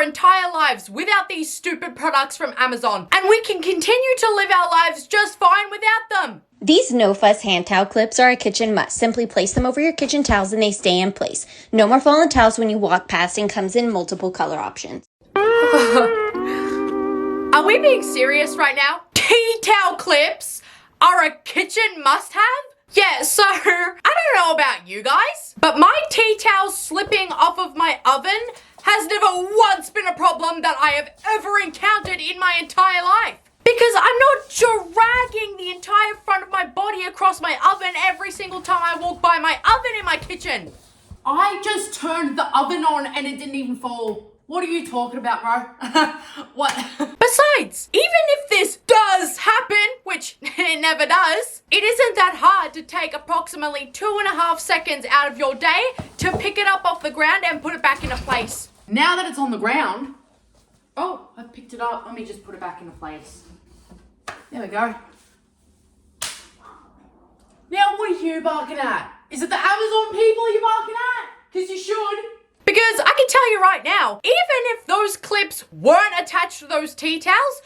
entire lives without these stupid products from Amazon, and we can continue to live our lives just fine without them. These no-fuss hand towel clips are a kitchen must. Simply place them over your kitchen towels and they stay in place. No more fallen towels when you walk past, and comes in multiple color options. Are we being serious right now? Tea towel clips are a kitchen must-have? Yeah, so I don't know about you guys, but my tea towel slipping off of my oven has never once been a problem that I have ever encountered in my entire life. Because I'm not dragging the entire front of my body across my oven every single time I walk by my oven in my kitchen. I just turned the oven on and it didn't even fall. What are you talking about, bro? What? Besides, even if this does happen, which it never does, it isn't that hard to take approximately 2.5 seconds out of your day to pick it up off the ground and put it back into place. Now that it's on the ground, oh, I picked it up. Let me just put it back into place. There we go. Now what are you barking at? Is it the Amazon people you're barking at? Because you should. Because I can tell you right now, even if those clips weren't attached to those tea towels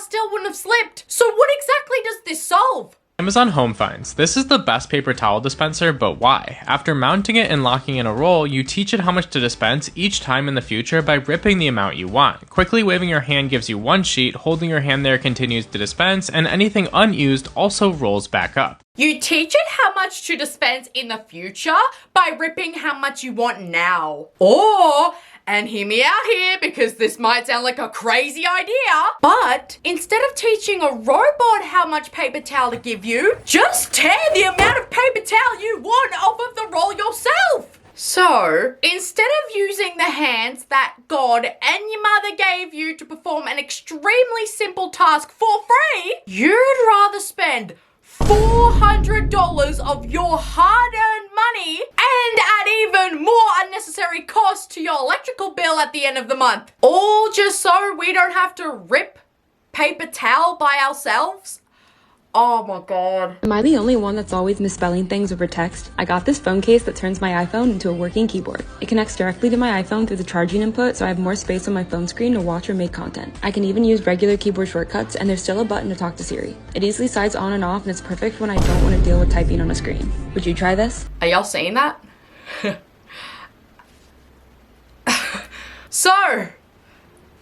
still wouldn't have slipped. So what exactly does this solve? Amazon Home finds. This is the best paper towel dispenser, but why? After mounting it and locking in a roll, you teach it how much to dispense each time in the future by ripping the amount you want. Quickly waving your hand gives you one sheet, holding your hand there continues to dispense, and anything unused also rolls back up. You teach it how much to dispense in the future by ripping how much you want now. Or, and hear me out here because this might sound like a crazy idea, but instead of teaching a robot how much paper towel to give you, just tear the amount of paper towel you want off of the roll yourself. So, instead of using the hands that God and your mother gave you to perform an extremely simple task for free, you'd rather spend $400 of your hard-earned money and add even more unnecessary cost to your electrical bill at the end of the month. All just so we don't have to rip paper towel by ourselves? Oh my god. Am I the only one that's always misspelling things over text? I got this phone case that turns my iPhone into a working keyboard. It connects directly to my iPhone through the charging input, so I have more space on my phone screen to watch or make content. I can even use regular keyboard shortcuts, and there's still a button to talk to Siri. It easily slides on and off, and it's perfect when I don't want to deal with typing on a screen. Would you try this? Are y'all seeing that? So,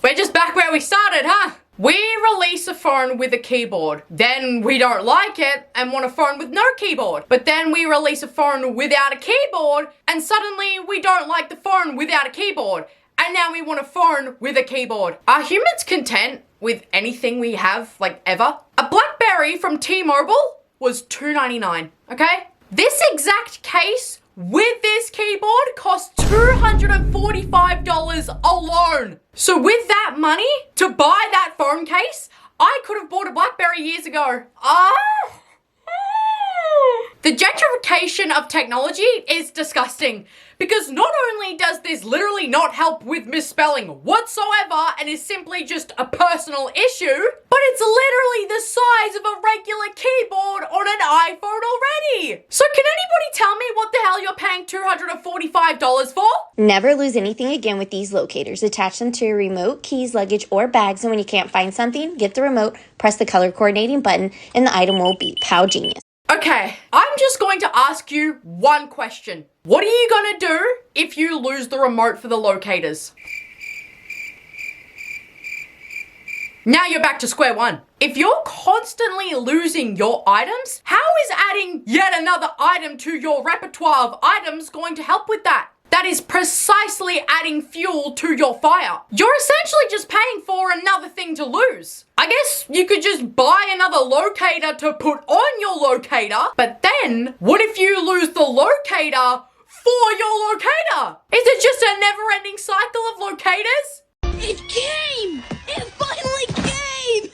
we're just back where we started, huh? We release a phone with a keyboard, then we don't like it and want a phone with no keyboard. But then we release a phone without a keyboard and suddenly we don't like the phone without a keyboard. And now we want a phone with a keyboard. Are humans content with anything we have, like ever? A BlackBerry from T-Mobile was $2.99, okay? This exact case with this keyboard cost $245 alone. So with that money to buy that phone case, I could have bought a BlackBerry years ago. The gentrification of technology is disgusting because not only does this literally not help with misspelling whatsoever and is simply just a personal issue, but it's literally the size of a regular keyboard on an iPhone already. So can anybody tell me what the hell you're paying $245 for? Never lose anything again with these locators. Attach them to your remote, keys, luggage, or bags, and when you can't find something, get the remote, press the color coordinating button, and the item will beep. How genius. Okay, I'm just going to ask you one question. What are you gonna do if you lose the remote for the locators? Now you're back to square one. If you're constantly losing your items, how is adding yet another item to your repertoire of items going to help with that? That is precisely adding fuel to your fire. You're essentially just paying for another thing to lose. I guess you could just buy another locator to put on your locator, but then what if you lose the locator for your locator? Is it just a never-ending cycle of locators? It came! It finally came!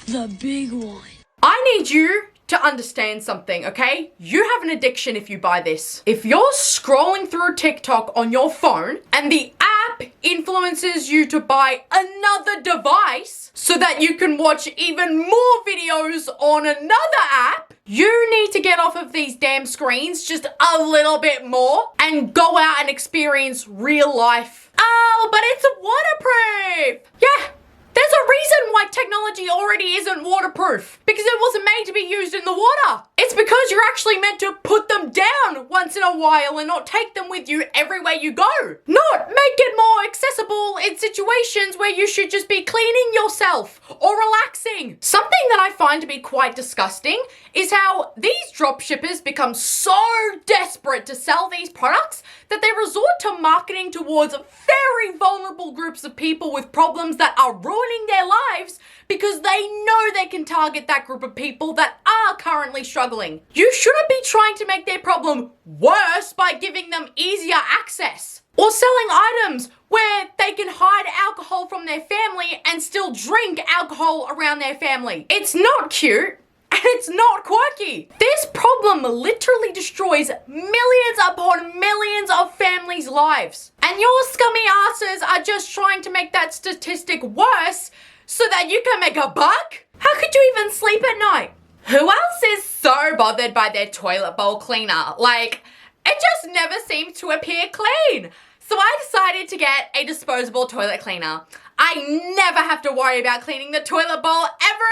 The big one. I need you to understand something, okay? You have an addiction if you buy this. If you're scrolling through TikTok on your phone and the app influences you to buy another device so that you can watch even more videos on another app, You need to get off of these damn screens just a little bit more and go out and experience real life. Oh, but it's waterproof. Yeah. There's a reason why technology already isn't waterproof, because it wasn't made to be used in the water. It's because you're actually meant to put them down once in a while and not take them with you everywhere you go. Not make it more accessible in situations where you should just be cleaning yourself or relaxing. Something that I find to be quite disgusting is how these drop shippers become so desperate to sell these products that they resort to marketing towards very vulnerable groups of people with problems that are ruining their lives because they know they can target that group of people that are currently struggling. You shouldn't be trying to make their problem worse by giving them easier access or selling items where they can hide alcohol from their family and still drink alcohol around their family. It's not cute. And it's not quirky. This problem literally destroys millions upon millions of families' lives. And your scummy asses are just trying to make that statistic worse so that you can make a buck? How could you even sleep at night? Who else is so bothered by their toilet bowl cleaner? Like, it just never seems to appear clean. So I decided to get a disposable toilet cleaner. I never have to worry about cleaning the toilet bowl ever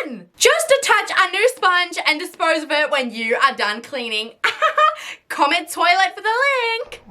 again. Just attach a new sponge and dispose of it when you are done cleaning. Comment toilet for the link.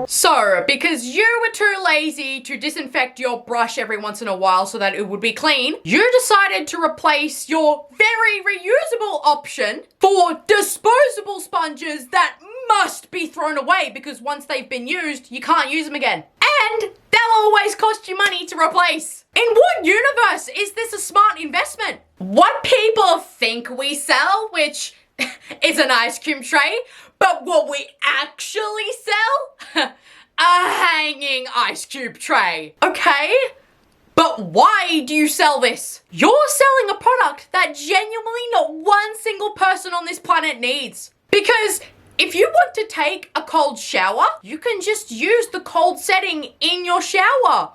So, because you were too lazy to disinfect your brush every once in a while so that it would be clean, you decided to replace your very reusable option for disposable sponges that must be thrown away because once they've been used, you can't use them again. And they'll always cost you money to replace. In what universe is this a smart investment? What people think we sell, which is an ice cream tray, but what we actually sell? A hanging ice cube tray. Okay? But why do you sell this? You're selling a product that genuinely not one single person on this planet needs. Because if you want to take a cold shower, you can just use the cold setting in your shower.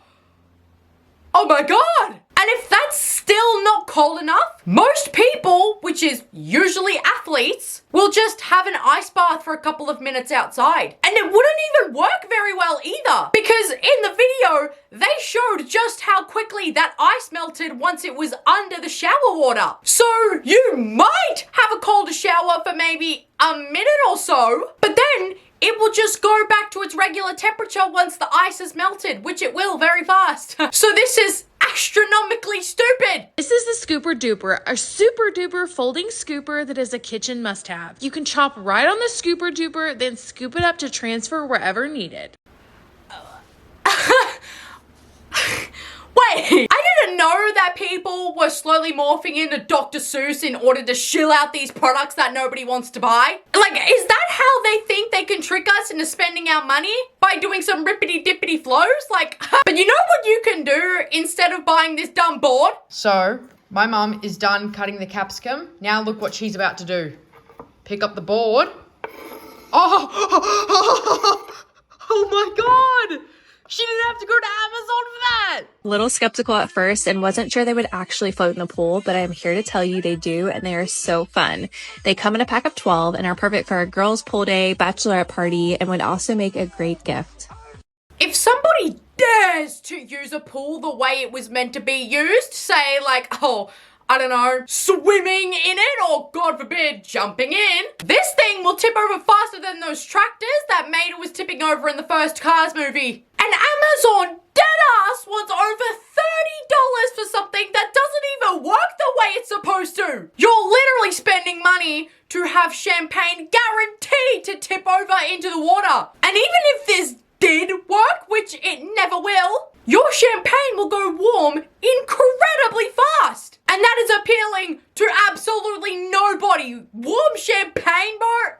Oh my God! And if that's still not cold enough, most people, which is usually athletes, will just have an ice bath for a couple of minutes outside. And it wouldn't even work very well either, because in the video, they showed just how quickly that ice melted once it was under the shower water. So you might have a colder shower for maybe a minute or so, but then it will just go back to its regular temperature once the ice has melted, which it will very fast. So this is astronomically stupid. This is the Scooper Duper, a super duper folding scooper that is a kitchen must have. You can chop right on the Scooper Duper, then scoop it up to transfer wherever needed. Wait, I didn't know that people were slowly morphing into Dr. Seuss in order to shill out these products that nobody wants to buy. Like, is that how they think they can trick us into spending our money? By doing some rippity-dippity flows? Like, but you know what you can do instead of buying this dumb board? So, my mum is done cutting the capsicum. Now look what she's about to do. Pick up the board. Oh, oh my God! She didn't have to go to Amazon for that! Little skeptical at first and wasn't sure they would actually float in the pool, but I'm here to tell you they do, and they are so fun. They come in a pack of 12 and are perfect for a girls' pool day, bachelorette party, and would also make a great gift. If somebody dares to use a pool the way it was meant to be used, say like, oh, I don't know, swimming in it, or God forbid, jumping in, this thing will tip over faster than those tractors that Mater was tipping over in the first Cars movie. And Amazon deadass wants over $30 for something that doesn't even work the way it's supposed to. You're literally spending money to have champagne guaranteed to tip over into the water. And even if this did work, which it never will, your champagne will go warm incredibly fast. And that is appealing to absolutely nobody. Warm champagne, bro?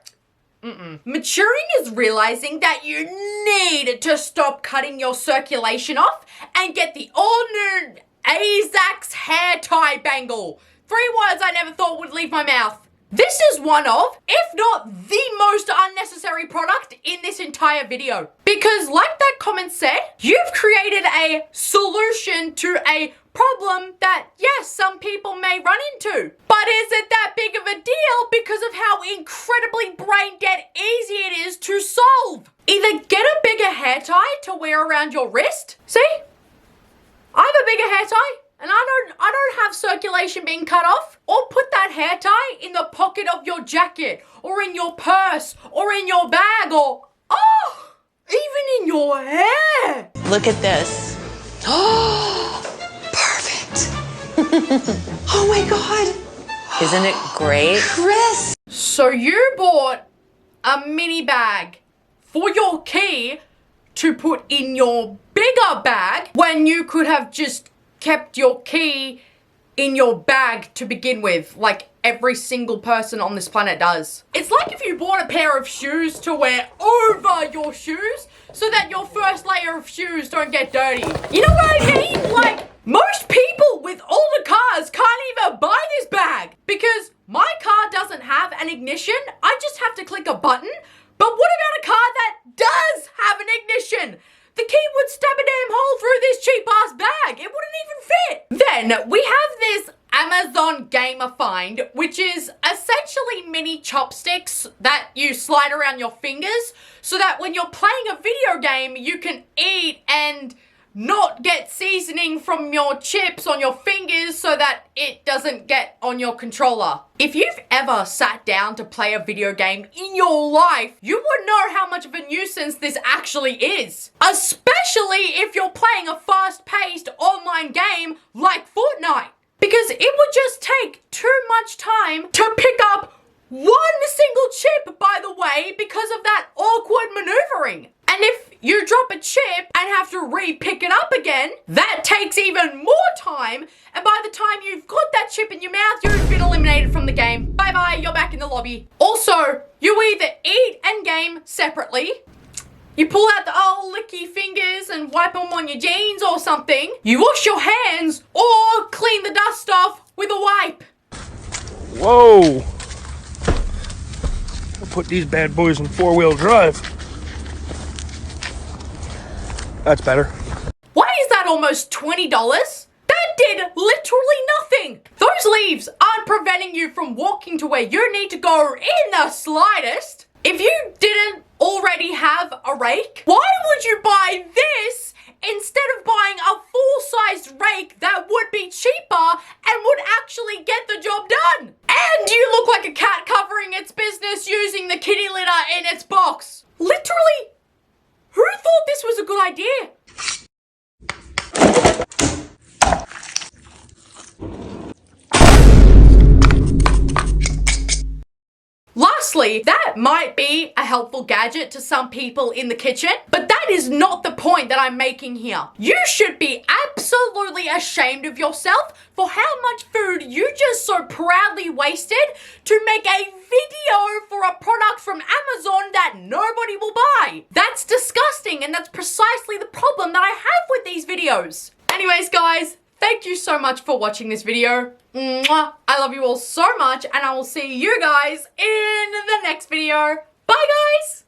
Maturing is realizing that you need to stop cutting your circulation off and get the all-new Azax hair tie bangle. 3 words I never thought would leave my mouth. This is one of, if not the most unnecessary product in this entire video. Because like that comment said, you've created a solution to a problem that, yes, some people may run into. But is it that big of a deal because of how incredibly brain dead easy it is to solve? Either get a bigger hair tie to wear around your wrist. See? I have a bigger hair tie and I don't have circulation being cut off. Or put that hair tie in the pocket of your jacket or in your purse or in your bag or, oh, even in your hair. Look at this. Oh, perfect. Oh my God. Isn't it great? Chris. So you bought a mini bag for your key to put in your bigger bag when you could have just kept your key in your bag to begin with, like every single person on this planet does. It's like if you bought a pair of shoes to wear over your shoes so that your first layer of shoes don't get dirty. You know what I mean? Like, most people with older cars can't even buy this bag because my car doesn't have an ignition. I just have to click a button. But what about a car that does have an ignition? The key would stab a damn hole through this cheap-ass bag. It wouldn't even fit. Then we have this Amazon Gamer Find, which is essentially mini chopsticks that you slide around your fingers so that when you're playing a video game, you can eat and not get seasoning from your chips on your fingers so that it doesn't get on your controller. If you've ever sat down to play a video game in your life, you would know how much of a nuisance this actually is. Especially if you're playing a fast-paced online game like Fortnite. Because it would just take too much time to pick up one single chip, by the way, because of that awkward maneuvering. And if you drop a chip and have to re-pick it up again, that takes even more time. And by the time you've got that chip in your mouth, you've been eliminated from the game. Bye-bye, you're back in the lobby. Also, you either eat and game separately, you pull out the old licky fingers and wipe them on your jeans or something, you wash your hands, or clean the dust off with a wipe. Whoa! I'll put these bad boys in four-wheel drive. That's better. Why is that almost $20? That did literally nothing. Those leaves aren't preventing you from walking to where you need to go in the slightest. If you didn't already have a rake, why would you buy this instead of buying a full-sized rake that would be cheaper and would actually get the job done? And you look like a cat covering its business using the kitty litter in its box. Literally, who thought this was a good idea? Lastly, that might be a helpful gadget to some people in the kitchen, but that is not the point that I'm making here. You should be absolutely ashamed of yourself for how much food you just so proudly wasted to make a video for a product from Amazon that nobody will buy. That's disgusting, and that's precisely the problem that I have with these videos. Anyways, guys, thank you so much for watching this video. Mwah. I love you all so much, and I will see you guys in the next video. Bye, guys!